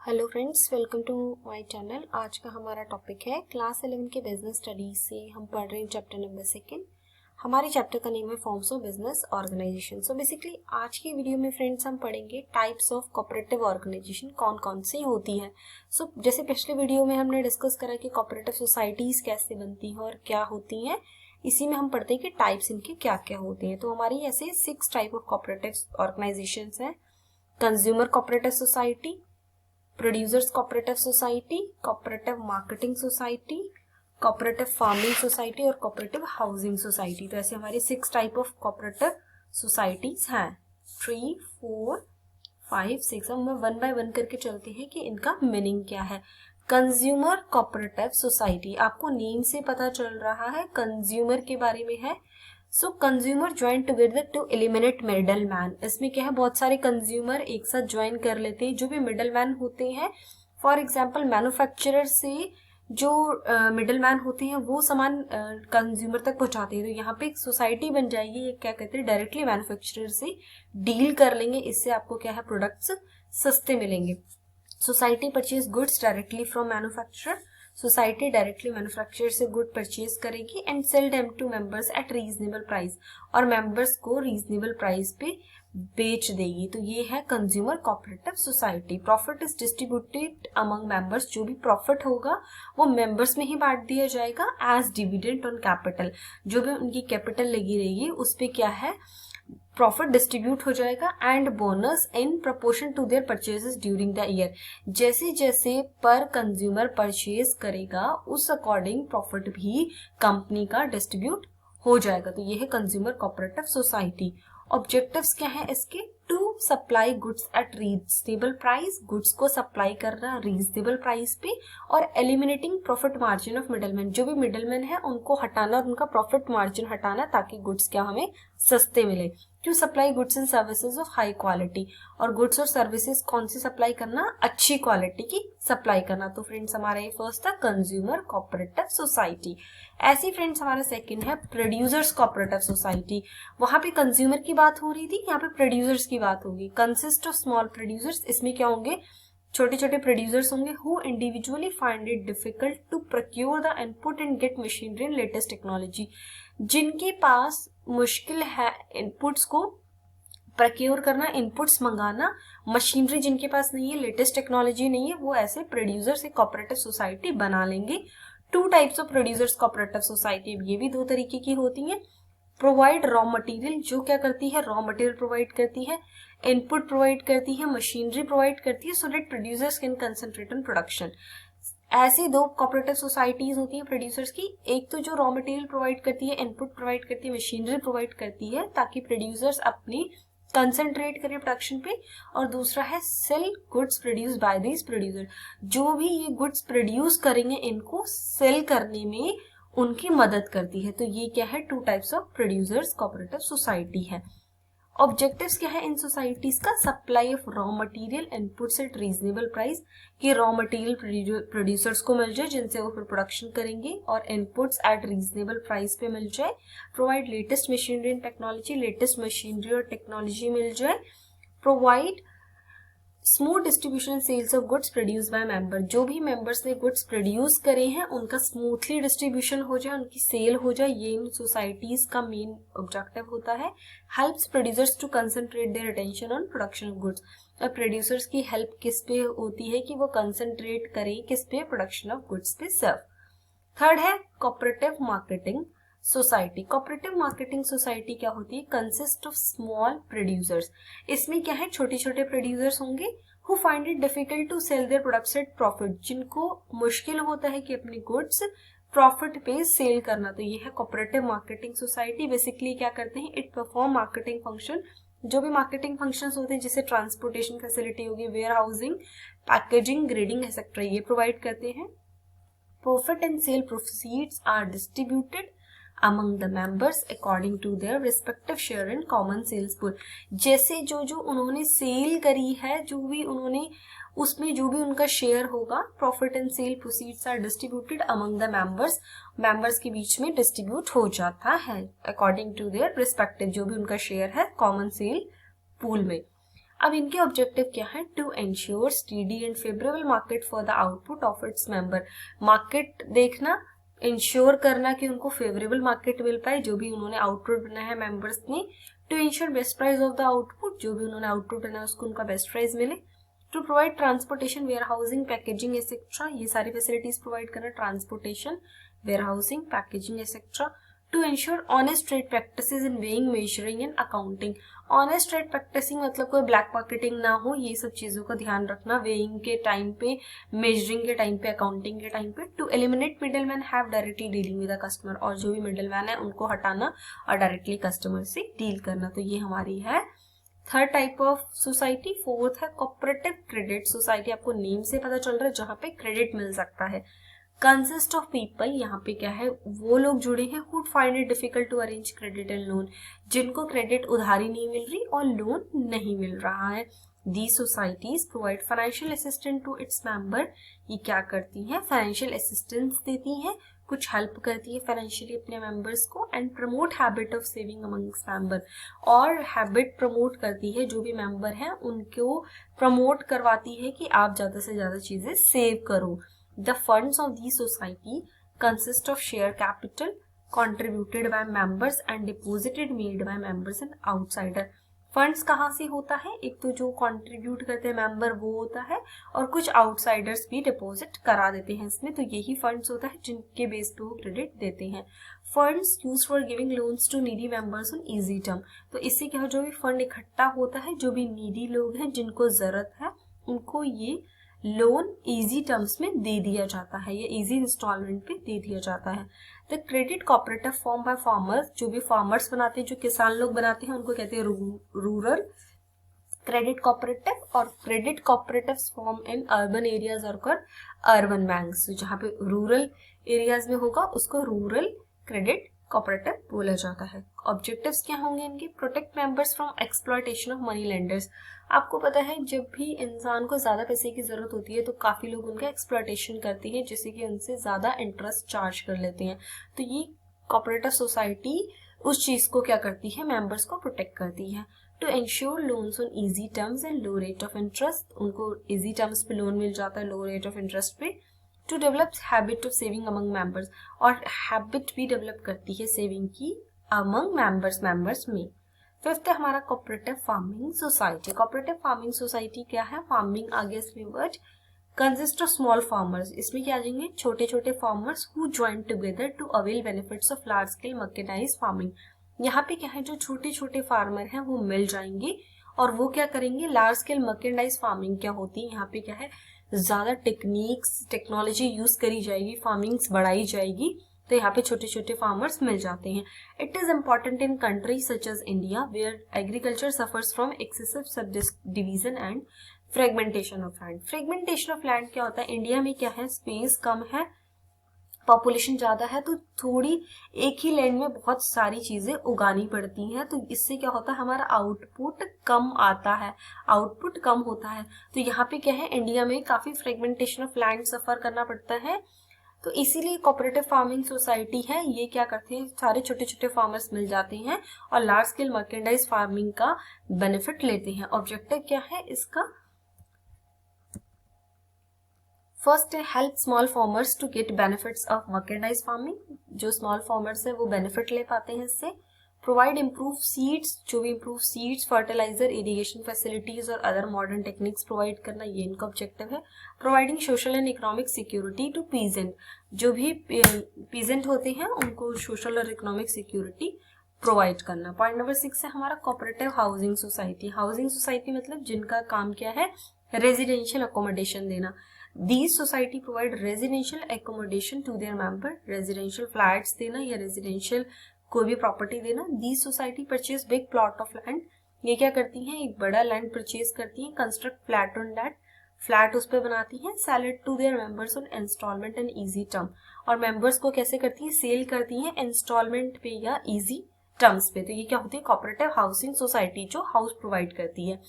Hello friends, welcome to my channel. आज का हमारा टॉपिक है क्लास 11 के बिजनेस स्टडीज से हम पढ़ रहे हैं चैप्टर नंबर 2। हमारे चैप्टर का नेम है forms of business organisation. So basically आज की वीडियो में फ्रेंड्स हम पढ़ेंगे टाइप्स ऑफ कोऑपरेटिव ऑर्गेनाइजेशन कौन कौन सी होती है। सो जैसे पिछले वीडियो में हमने डिस्कस करा कि कोऑपरेटिव सोसाइटीज कैसे बनती हैं और क्या होती हैं, इसी में हम पढ़ते हैं कि टाइप्स इनके क्या क्या होते हैं। तो हमारी ऐसे 6 टाइप ऑफ कोऑपरेटिव ऑर्गेनाइजेशन है। Consumer cooperative society, producers cooperative society, cooperative marketing society, cooperative farming society और कोऑपरेटिव हाउसिंग सोसाइटी। तो ऐसे हमारे 6 टाइप ऑफ कोऑपरेटिव सोसाइटीज हैं। 3, 4, 5, 6। हम वन बाय वन करके चलते हैं कि इनका मीनिंग क्या है। कंज्यूमर कोऑपरेटिव सोसाइटी, आपको नेम से पता चल रहा है कंज्यूमर के बारे में है। So consumer join together to eliminate middle man. इसमें क्या है, बहुत सारे कंज्यूमर एक साथ ज्वाइन कर लेते हैं जो भी मिडल मैन होते हैं। फॉर एग्जाम्पल मैन्युफैक्चरर से जो मिडल मैन होते हैं वो सामान कंज्यूमर तक पहुंचाते हैं। तो यहाँ पे एक सोसाइटी बन जाएगी, ये क्या कहते हैं, डायरेक्टली मैन्युफैक्चरर से डील कर लेंगे। इससे आपको क्या है, प्रोडक्ट्स सस्ते मिलेंगे। Society purchase goods directly from manufacturer. Society directly manufacturer से गुड परचेज करेगी and sell them to members at reasonable price, और मेंबर्स को रीजनेबल प्राइस पे बेच देगी। तो ये है consumer cooperative society. Profit is distributed among members, जो भी प्रॉफिट होगा वो मेंबर्स में ही बांट दिया जाएगा एज डिविडेंड ऑन कैपिटल। जो भी उनकी कैपिटल लगी रहेगी उस पे क्या है, प्रॉफिट डिस्ट्रीब्यूट हो जाएगा। And bonus in proportion to their purchases during the year, जैसे जैसे पर कंज्यूमर परचेज करेगा उस अकॉर्डिंग प्रॉफिट भी कंपनी का डिस्ट्रीब्यूट हो जाएगा। तो ये है कंज्यूमर कोऑपरेटिव सोसाइटी। ऑब्जेक्टिव्स क्या है इसके, to supply goods at reasonable price, goods को सप्लाई करना रीजनेबल प्राइस पे, और eliminating profit margin of middleman, जो भी मिडलमैन है उनको हटाना और उनका प्रॉफिट मार्जिन हटाना ताकि गुड्स क्या हमें सस्ते मिले। To supply goods and services of high quality, और गुड्स और सर्विसेज कौन सी सप्लाई करना, अच्छी क्वालिटी की सप्लाई करना। तो फ्रेंड्स हमारा ये फर्स्ट था कंज्यूमर कोऑपरेटिव सोसाइटी। ऐसे फ्रेंड्स हमारा सेकंड है प्रोड्यूसर्स कोऑपरेटिव सोसाइटी। वहां पे कंज्यूमर की बात हो रही थी, यहाँ पे प्रोड्यूसर्स की बात होगी। कंसिस्ट ऑफ स्मॉल प्रोड्यूसर्स, इसमें क्या होंगे, छोटे छोटे प्रोड्यूसर्स होंगे। Who individually find it difficult to procure the input and get machinery and latest technology, जिनके पास मुश्किल है इनपुट्स को प्रोक्योर करना, इनपुट्स मंगाना, मशीनरी जिनके पास नहीं है, लेटेस्ट टेक्नोलॉजी नहीं है, वो ऐसे प्रोड्यूसर से कोऑपरेटिव सोसाइटी बना लेंगे। 2 types of producers cooperative society, ये भी 2 तरीके की होती हैं। प्रोवाइड रॉ मटेरियल, जो क्या करती है, रॉ मटेरियल प्रोवाइड करती है, इनपुट प्रोवाइड करती है, मशीनरी प्रोवाइड करती है, so that producers can concentrate on production. ऐसी 2 कोऑपरेटिव सोसाइटीज होती हैं प्रोड्यूसर्स की, एक तो जो रॉ मटेरियल प्रोवाइड करती है, इनपुट प्रोवाइड करती है, मशीनरी प्रोवाइड करती है ताकि प्रोड्यूसर्स अपनी कंसंट्रेट करें प्रोडक्शन पे, और दूसरा है sell goods produce by this producer, जो भी ये गुड्स प्रोड्यूस करेंगे इनको सेल करने में उनकी मदद करती है। तो ये क्या है, 2 types of producers cooperative society है। ऑब्जेक्टिव्स क्या है इन सोसाइटीज का, supply of raw material inputs eight reasonable price, कि रॉ मटेरियल प्रोड्यूसर्स को मिल जाए जिनसे वो फिर प्रोडक्शन करेंगे, और इनपुट्स एट रीजनेबल प्राइस पे मिल जाए। Provide latest machinery and technology, latest machinery और टेक्नोलॉजी मिल जाए। Provide smooth distribution sales of goods produce by member, जो भी मेंबर्स ने गुड्स प्रोड्यूस करे हैं उनका स्मूथली डिस्ट्रीब्यूशन हो जाए, उनकी सेल हो जाए, ये इन सोसाइटीज का मेन ऑब्जेक्टिव होता है। Helps producers to concentrate their attention on production of goods, और प्रोड्यूसर्स की हेल्प किस पे होती है कि वो कंसंट्रेट करें किस पे, प्रोडक्शन ऑफ गुड्स पे सिर्फ। थर्ड है cooperative marketing society. Cooperative marketing society क्या होती है, कंसिस्ट ऑफ स्मॉल प्रोड्यूसर्स, इसमें क्या है, छोटे छोटे प्रोड्यूसर्स होंगे। Who find it difficult to sell their products at profit, जिनको मुश्किल होता है कि अपनी गुड्स प्रॉफिट पे सेल करना। तो ये है कोऑपरेटिव मार्केटिंग सोसाइटी। बेसिकली क्या करते हैं, इट परफॉर्म मार्केटिंग फंक्शन, जो भी मार्केटिंग फंक्शंस होते हैं जैसे ट्रांसपोर्टेशन फैसिलिटी होगी, warehousing, packaging, grading etcetera, ये प्रोवाइड करते हैं। Profit and sale proceeds are distributed among the members according to their respective share in common sales pool, जैसे जो जो उन्होंने सेल करी है, जो भी उन्होंने उसमें जो भी उनका शेयर होगा, profit and sale proceeds are distributed among the members, members के बीच में डिस्ट्रीब्यूट हो जाता है अकॉर्डिंग टू देयर रिस्पेक्टिव, जो भी उनका शेयर है कॉमन सेल पूल में। अब इनके ऑब्जेक्टिव क्या है? To ensure steady and favourable market for the output of its member. Market देखना, इंश्योर करना कि उनको फेवरेबल मार्केट मिल पाए जो भी उन्होंने आउटपुट बनाया है मेंबर्स ने। To ensure best price of the output, जो भी उन्होंने आउटपुट बनाया उसको उनका बेस्ट प्राइस मिले। To provide transportation, warehousing, packaging etcetera, ये सारी फैसिलिटीज प्रोवाइड करना, transportation, warehousing, packaging etcetera. To ensure honest trade practices in weighing, measuring and accounting. Honest trade practicing मतलब कोई ब्लैक मार्केटिंग ना हो, ये सब चीजों का ध्यान रखना वेइंग के टाइम पे, मेजरिंग के टाइम पे, अकाउंटिंग के टाइम पे। To eliminate middle man, have directly dealing with the customer, और जो भी मिडल मैन है उनको हटाना और डायरेक्टली कस्टमर से डील करना। तो ये हमारी है third type of society. Fourth है कोऑपरेटिव क्रेडिट सोसाइटी। आपको नेम से पता चल रहा है जहाँ पे क्रेडिट मिल सकता है। कंसिस्ट ऑफ पीपल, यहाँ पे क्या है, वो लोग जुड़े हैं who find it difficult to arrange credit and loan, जिनको क्रेडिट उधारी नहीं मिल रही और लोन नहीं मिल रहा है। These societies provide financial assistance to its member, ये क्या करती हैं? फाइनेंशियल असिस्टेंस देती हैं, कुछ हेल्प करती है फाइनेंशियली अपने मेंबर्स को। And promote habit of saving amongst member, और हैबिट प्रमोट करती है, जो भी मेंबर हैं उनको प्रमोट करवाती है कि आप ज्यादा से ज्यादा चीजें सेव करो। The funds of the society consist of share capital contributed by members and deposited made by members and outsider. Funds कहाँ से होता है? एक तो जो कंट्रीब्यूट करते हैं मेंबर वो होता है, और कुछ आउटसाइडर्स भी डिपॉजिट करा देते हैं इसमें, तो यही फंड्स होता है जिनके बेस पे वो क्रेडिट देते हैं। Funds use for giving loans to needy members on easy term, तो इससे क्या हो, जो भी फंड इकट्ठा होता है, जो भी नीडी लोग हैं जिनको जरूरत है उनको ये लोन इजी टर्म्स में दे दिया जाता है, या इजी इंस्टॉलमेंट पे दे दिया जाता है। The credit cooperative form by farmers, जो भी फार्मर्स बनाते हैं, जो किसान लोग बनाते हैं, उनको कहते हैं रूरल क्रेडिट कोऑपरेटिव। और credit cooperative form in urban areas और अर्बन बैंक्स, जहाँ पे रूरल एरियाज में होगा उसको रूरल क्रेडिट कोऑपरेटिव बोला जाता है। ऑब्जेक्टिव्स क्या होंगे इनके? Protect members from exploitation of money lenders. आपको पता है जब भी इंसान को ज्यादा पैसे की जरूरत होती है तो काफी लोग उनका एक्सप्लॉयटेशन करते हैं, जिससे कि उनसे ज्यादा इंटरेस्ट चार्ज कर लेते हैं। तो ये कोऑपरेटिव सोसाइटी उस चीज को क्या करती है? मेंबर्स को प्रोटेक्ट करती है। To ensure loans on easy terms and low rate of interest, उनको इजी टर्म्स पे लोन मिल जाता है, लो रेट ऑफ इंटरेस्ट पे। To develop habit of saving among members, और हैबिट भी डेवलप करती है सेविंग की अमंग मेंबर्स में। फिफ्थ है हमारा cooperative farming society. Cooperative farming society क्या है? फार्मिंग आगे इसमें word consist of small farmers, इसमें क्या आ जाएंगे? छोटे छोटे farmers who join together to avail benefits of large scale mechanised farming. यहाँ पे क्या है, जो छोटे छोटे फार्मर हैं वो मिल जाएंगे और वो क्या करेंगे? लार्ज स्केल मैकेनाइज्ड फार्मिंग क्या होती है? यहाँ पे क्या है, ज्यादा टेक्निक्स टेक्नोलॉजी यूज करी जाएगी, फार्मिंग्स बढ़ाई जाएगी, तो यहाँ पे छोटे छोटे फार्मर्स मिल जाते हैं। It is important in countries such as India where agriculture suffers from excessive sub division and fragmentation of land. Fragmentation of land क्या होता है? इंडिया में क्या है, स्पेस कम है, पॉपुलेशन ज्यादा है, तो थोड़ी एक ही लैंड में बहुत सारी चीजें उगानी पड़ती हैं, तो इससे क्या होता है, हमारा आउटपुट कम आता है, आउटपुट कम होता है। तो यहाँ पे क्या है, इंडिया में काफी फ्रेगमेंटेशन ऑफ लैंड सफर करना पड़ता है, तो इसीलिए कोऑपरेटिव फार्मिंग सोसाइटी है, ये क्या करते हैं, सारे छोटे छोटे फार्मर्स मिल जाते हैं और लार्ज स्केल मर्केंडाइज फार्मिंग का बेनिफिट लेते हैं। ऑब्जेक्टिव क्या है इसका? फर्स्ट है help small farmers to get benefits of merchandise farming, जो स्मॉल फार्मर्स है वो बेनिफिट ले पाते हैं इससे। प्रोवाइड इम्प्रूव सीड्स, जो भी improve seeds, fertiliser, irrigation facilities और अदर मॉडर्न टेक्निक्स प्रोवाइड करना, ये इनका ऑब्जेक्टिव है। Providing social and economic security to peasant, जो भी पीजेंट होते हैं उनको सोशल और इकोनॉमिक सिक्योरिटी प्रोवाइड करना। पॉइंट नंबर 6 है हमारा cooperative housing society. Housing society मतलब जिनका काम क्या है, रेजिडेंशियल अकोमोडेशन देना। These society provide residential accommodation to their member, residential flats देना या residential कोई भी प्रॉपर्टी देना। These society purchase big plot of land, ये क्या करती हैं, एक बड़ा लैंड परचेज करती हैं, construct flat on that, flat उस पर बनाती हैं, sell it to their members on instalment and easy term, और मेंबर्स को कैसे करती हैं, सेल करती हैं इंस्टॉलमेंट पे या इजी टर्म्स पे। तो ये क्या होती है, कोऑपरेटिव हाउसिंग सोसाइटी जो हाउस प्रोवाइड करती है।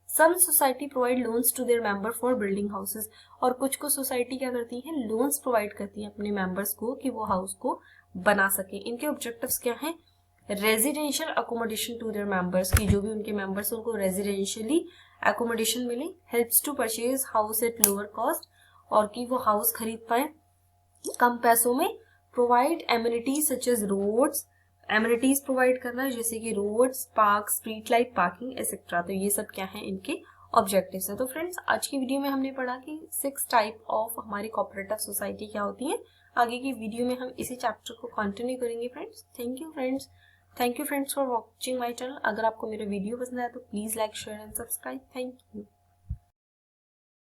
Some society provide loans to their member for building houses, और कुछ को सोसाइटी क्या करती है, लोन्स प्रोवाइड करती है अपने मेंबर्स को कि वो हाउस को बना सके। इनके ऑब्जेक्टिव्स क्या हैं? Residential accommodation to their members, की जो भी उनके मेंबर्स उनको रेजिडेंशियली एकोमोडेशन मिले। Helps to purchase house at lower cost, और कि वो हाउस खरीद पाए कम पैसों में। Provide amenities such as roads, amenities provide करना जैसे कि roads, park, street light, parking etcetera. तो ये सब क्या है, इनके ऑब्जेक्टिव्स है। तो फ्रेंड्स, आज की वीडियो में हमने पढ़ा कि 6 टाइप ऑफ हमारी कोऑपरेटिव सोसाइटी क्या होती है। आगे की वीडियो में हम इसी चैप्टर को कंटिन्यू करेंगे friends. Thank you friends for watching my channel. अगर आपको मेरा वीडियो पसंद आया तो please like, share and subscribe. Thank you.